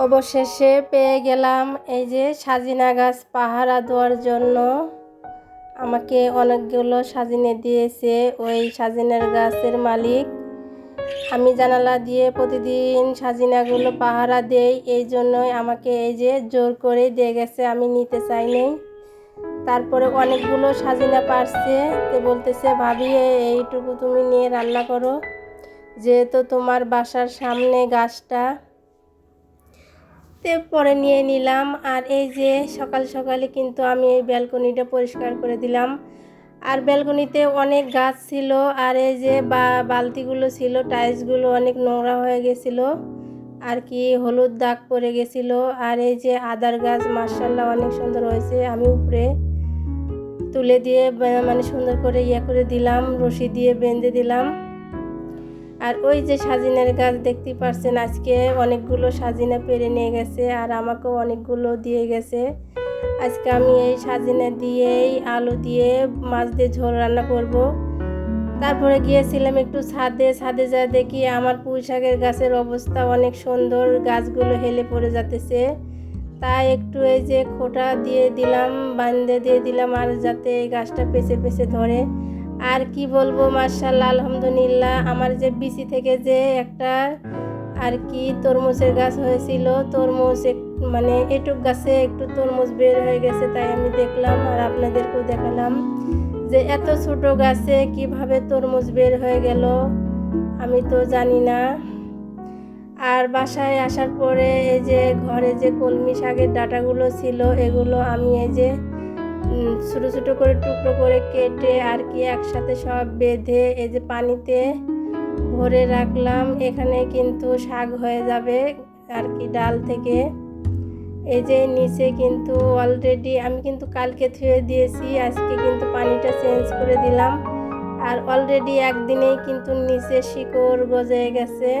অবশেষে পেয়ে গেলাম এই যে সাজিনা গাছ পাহারা দেওয়ার জন্য। আমাকে অনেকগুলো সাজিনে দিয়েছে ওই সাজিনার গাছের মালিক। আমি জানালা দিয়ে প্রতিদিন সাজিনাগুলো পাহারা দেই, এই জন্যই আমাকে এই যে জোর করে দিয়ে গেছে, আমি নিতে চাইনি। তারপরে অনেকগুলো সাজিনা পারছে, তো বলতেছে ভাবি এইটুকু তুমি নিয়ে রান্না করো, যেহেতু তোমার বাসার সামনে গাছটা। পরে নিয়ে নিলাম। আর এই যে সকাল সকালে কিন্তু আমি এই ব্যালকনিটা পরিষ্কার করে দিলাম। আর ব্যালকনিতে অনেক গাছ ছিল, আর এই যে বালতিগুলো ছিল, টাইলসগুলো অনেক নোংরা হয়ে গেছিলো, আর কি হলুদ দাগ পড়ে গেছিলো। আর এই যে আদার গাছ মাশাআল্লাহ অনেক সুন্দর হয়েছে, আমি উপরে তুলে দিয়ে মানে সুন্দর করে করে দিলাম, রশি দিয়ে বেঁধে দিলাম। আর ওই যে সাজিনার গাছ দেখতে পাচ্ছেন, আজকে অনেকগুলো সাজিনা পেরে নিয়ে গেছে, আর আমাকেও অনেকগুলো দিয়ে গেছে। আজকে আমি এই সাজিনা দিয়েই আলু দিয়ে মাছ দিয়ে ঝোল রান্না করব। তারপরে গিয়েছিলাম একটু ছাদে যা দেখি আমার পুঁই শাকের গাছের অবস্থা অনেক সুন্দর, গাছগুলো হেলে পড়ে যাতেছে। তাই একটু এই যে খোঁটা দিয়ে দিলাম, বান্ধে দিয়ে দিলাম, আর যাতে এই গাছটা পেঁচে ধরে। আর কি বলবো, মাশাআল্লাহ আলহামদুলিল্লাহ, আমার যে বিচি থেকে যে একটা আর কি তরমুজের গাছ হয়েছিল, তরমুজ মানে এটুক গাছে একটু তরমুজ বের হয়ে গেছে, তাই আমি দেখলাম আর আপনাদেরকেও দেখালাম যে এত ছোট গাছে কিভাবে তরমুজ বের হয়ে গেল, আমি তো জানি না। আর বাসায় আসার পরে এই যে ঘরে যে কলমি শাকের ডাঁটাগুলো ছিল, এগুলো আমি এই যে ছোটো ছোটো করে টুকরো করে কেটে আর কি একসাথে সব বেঁধে এই যে পানিতে ভরে রাখলাম। এখানে কিন্তু শাক হয়ে যাবে আর কি ডাল থেকে। এই যে নিচে কিন্তু অলরেডি আমি কিন্তু কালকে ধুয়ে দিয়েছি, আজকে কিন্তু পানিটা চেঞ্জ করে দিলাম। আর অলরেডি একদিনেই কিন্তু নিচে শিকড় গজে গেছে।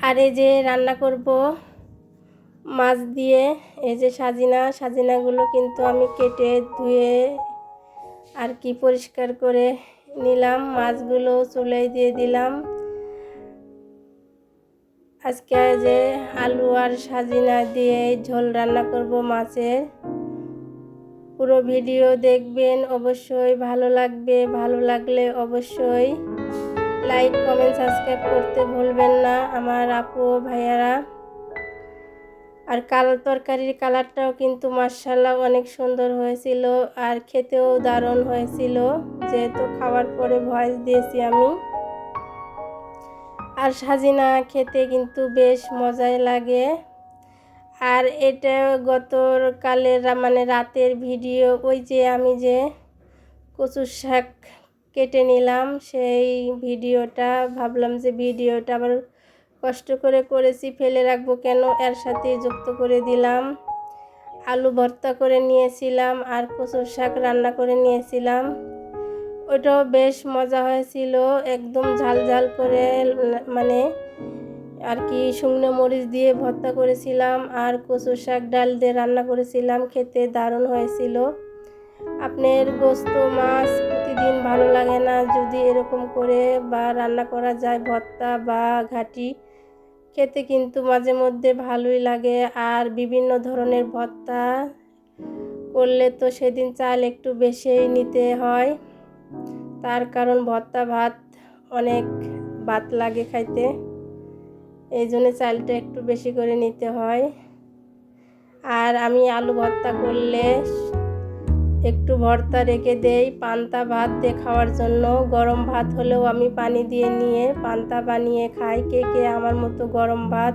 আর এই যে রান্না করব মাছ দিয়ে, এই যে সাজিনাগুলো কিন্তু আমি কেটে ধুয়ে আর কি পরিষ্কার করে নিলাম, মাছগুলো চুলায় দিয়ে দিলাম। আজকে যে আলু আর সাজিনা দিয়ে ঝোল রান্না করব মাছের। পুরো ভিডিও দেখবেন, অবশ্যই ভালো লাগবে। ভালো লাগলে অবশ্যই লাইক কমেন্ট সাবস্ক্রাইব করতে ভুলবেন না আমার আপু ভাইয়ারা। আর তরকারির কালারটাও কিন্তু মাশাআল্লাহ অনেক সুন্দর হয়েছিল, আর খেতেও দারুণ হয়েছিল, যেহেতু খাওয়ার পরে ভয়েস দিয়েছি আমি। আর সাজিনা খেতে কিন্তু বেশ মজাই লাগে। আর এটা গতকালের মানে রাতের ভিডিও, ওই যে আমি যে কচুর শাক কেটে নিলাম সেই ভিডিওটা, ভাবলাম যে ভিডিওটা আবার কষ্ট করে করেছি, ফেলে রাখবো কেন, এর সাথে যুক্ত করে দিলাম। আলু ভর্তা করে নিয়েছিলাম আর কচুর শাক রান্না করে নিয়েছিলাম, ওইটাও বেশ মজা হয়েছিল, একদম ঝাল করে মানে আর কি শুকনো মরিচ দিয়ে ভর্তা করেছিলাম, আর কচুর শাক ডাল দিয়ে রান্না করেছিলাম, খেতে দারুণ হয়েছিল। আপনার গোস্ত মাছ প্রতিদিন ভালো লাগে না, যদি এরকম করে বা রান্না করা যায় ভর্তা বা ঘাটি, খেতে কিন্তু মাঝে মধ্যে ভালোই লাগে। আর বিভিন্ন ধরনের ভর্তা করলে তো সেদিন চাল একটু বেশিই নিতে হয়, তার কারণ ভর্তা ভাত অনেক ভাত লাগে খাইতে, এই জন্য চালটা একটু বেশি করে নিতে হয়। আর আমি আলু ভর্তা করলে একটু ভর্তা রেখে দেই পান্তা ভাত দিয়ে খাওয়ার জন্য। গরম ভাত হলেও আমি পানি দিয়ে নিয়ে পান্তা বানিয়ে খাই। কে আমার মতো গরম ভাত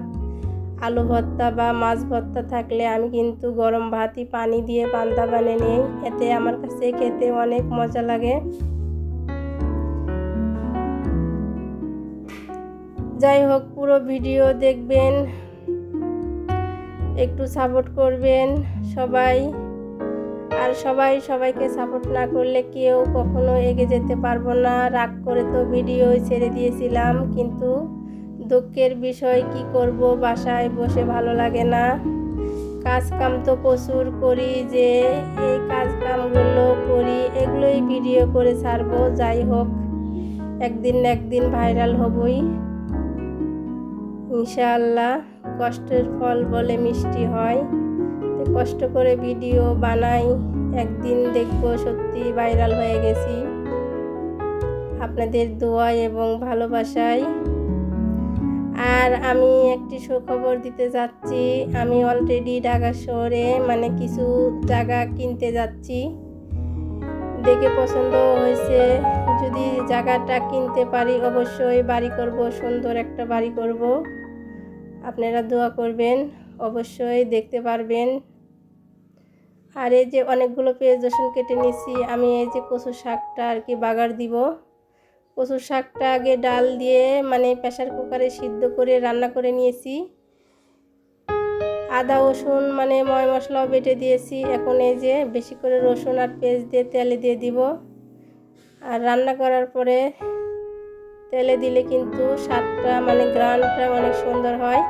আলু ভর্তা বা মাছ ভর্তা থাকলে আমি কিন্তু গরম ভাতই পানি দিয়ে পান্তা বানিয়ে নিই, এতে আমার কাছে খেতে অনেক মজা লাগে। যাই হোক, পুরো ভিডিও দেখবেন, একটু সাপোর্ট করবেন সবাই। আর সবাইকে সাপোর্ট না করলে কেউ কখনো এগিয়ে যেতে পারবো না। রাগ করে তো ভিডিও ছেড়ে দিয়েছিলাম, কিন্তু দুঃখের বিষয় কি করব, বাসায় বসে ভালো লাগে না, কাজ কাম তো প্রচুর করি, যে এই কাজ কামগুলো করি এগুলোই ভিডিও করে ছাড়বো। যাই হোক, একদিন ভাইরাল হবই ইনশাআল্লাহ, কষ্টের ফল বলে মিষ্টি হয়। তো কষ্ট করে ভিডিও বানাই, একদিন দেখবো সত্যি ভাইরাল হয়ে গেছি আপনাদের দোয়া এবং ভালোবাসায়। আর আমি একটি সুখবর দিতে যাচ্ছি, আমি অলরেডি ঢাকা শহরে কিছু জায়গা কিনতে যাচ্ছি। দেখে পছন্দ হয়েছে, যদি জায়গাটা কিনতে পারি অবশ্যই বাড়ি করব, সুন্দর একটা বাড়ি করব। আপনারা দোয়া করবেন, অবশ্যই দেখতে পারবেন। আর এই যে অনেকগুলো পেঁয়াজ রসুন কেটে নিয়েছি, আমি এই যে কচু শাকটা আর কি বাগার দিব। কচু শাকটা আগে ডাল দিয়ে প্রেসার কুকারে সিদ্ধ করে রান্না করে নিয়েছি। আদা রসুন ময় মশলাও বেটে দিয়েছি। এখন এই যে বেশি করে রসুন আর পেঁয়াজ দিয়ে তেলে দিয়ে দিব। আর রান্না করার পরে তেলে দিলে কিন্তু স্বাদটা গ্রানটা অনেক সুন্দর হয়।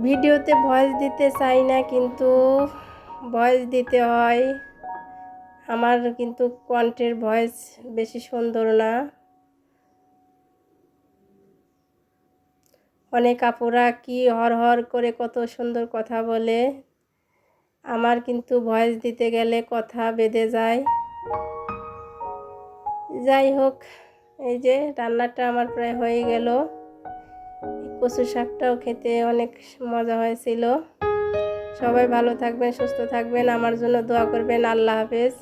ভিডিওতে ভয়েস দিতে চাই না, কিন্তু ভয়েস দিতে হয়। আমার কিন্তু কণ্ঠের ভয়েস বেশি সুন্দর না। অনেক আপুরা কি হর করে কত সুন্দর কথা বলে, আমার কিন্তু ভয়েস দিতে গেলে কথা বেঁধে যায়। যাই হোক, এই যে রান্নাটা আমার প্রায় হয়ে গেল। কচু শাকটাও খেতে অনেক মজা হয়েছিল। সবাই ভালো থাকবেন, সুস্থ থাকবেন, আমার জন্য দোয়া করবেন। আল্লাহ হাফেজ।